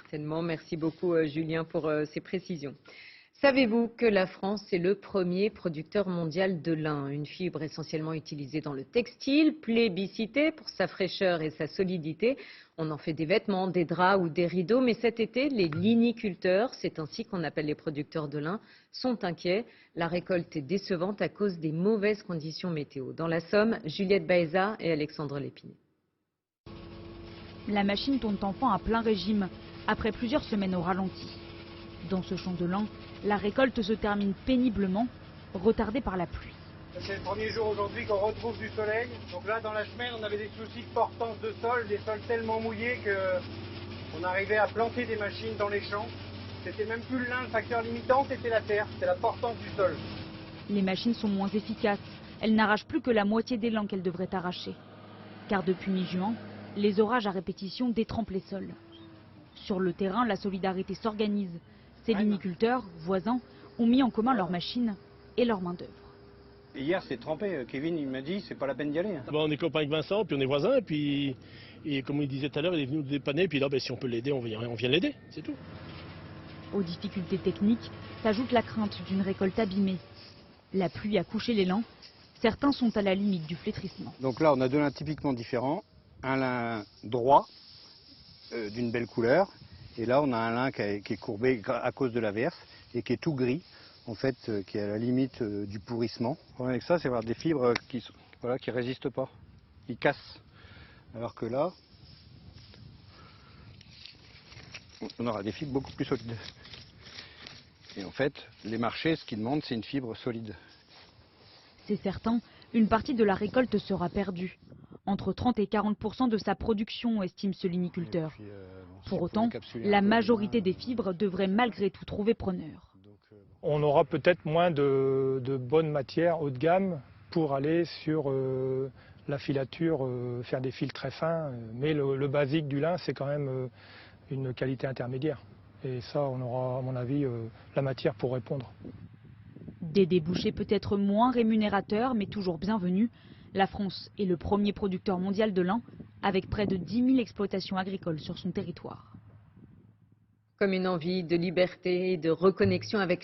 certainement. Merci beaucoup Julien pour ces précisions. Savez-vous que la France est le premier producteur mondial de lin, une fibre essentiellement utilisée dans le textile, plébiscitée pour sa fraîcheur et sa solidité. On en fait des vêtements, des draps ou des rideaux, mais cet été, les liniculteurs, c'est ainsi qu'on appelle les producteurs de lin, sont inquiets. La récolte est décevante à cause des mauvaises conditions météo. Dans la Somme, Juliette Baeza et Alexandre Lépiné. La machine tourne enfin à plein régime, après plusieurs semaines au ralenti. Dans ce champ de lin, la récolte se termine péniblement, retardée par la pluie. C'est le premier jour aujourd'hui qu'on retrouve du soleil. Donc là, dans la semaine, on avait des soucis de portance de sol, des sols tellement mouillés qu'on arrivait à planter des machines dans les champs. C'était même plus le lin, le facteur limitant, c'était la terre, c'était la portance du sol. Les machines sont moins efficaces. Elles n'arrachent plus que la moitié des lins qu'elles devraient arracher. Car depuis mi-juin, les orages à répétition détrempent les sols. Sur le terrain, la solidarité s'organise. Ces liniculteurs, voisins, ont mis en commun leurs machines et leurs main-d'œuvre. Hier, c'est trempé. Kevin, il m'a dit, c'est pas la peine d'y aller. Bon, on est copains avec Vincent, puis on est voisins, et puis, comme il disait tout à l'heure, il est venu nous dépanner, puis là, si on peut l'aider, on vient l'aider, c'est tout. Aux difficultés techniques s'ajoute la crainte d'une récolte abîmée. La pluie a couché les lins. Certains sont à la limite du flétrissement. Donc là, on a deux lins typiquement différents. Un lin droit, d'une belle couleur. Et là, on a un lin qui est courbé à cause de l'averse et qui est tout gris, en fait, qui est à la limite du pourrissement. Le problème avec ça, c'est avoir des fibres qui résistent pas, qui cassent. Alors que là, on aura des fibres beaucoup plus solides. Et en fait, les marchés, ce qu'ils demandent, c'est une fibre solide. C'est certain, une partie de la récolte sera perdue. Entre 30 et 40% de sa production, estime ce liniculteur. Pour autant, la majorité des fibres devrait malgré tout trouver preneur. On aura peut-être moins de bonnes matières haut de gamme pour aller sur la filature, faire des fils très fins. Mais le basique du lin, c'est quand même une qualité intermédiaire. Et ça, on aura, à mon avis, la matière pour répondre. Des débouchés peut-être moins rémunérateurs, mais toujours bienvenus. La France est le premier producteur mondial de lin, avec près de 10 000 exploitations agricoles sur son territoire. Comme une envie de liberté et de reconnexion avec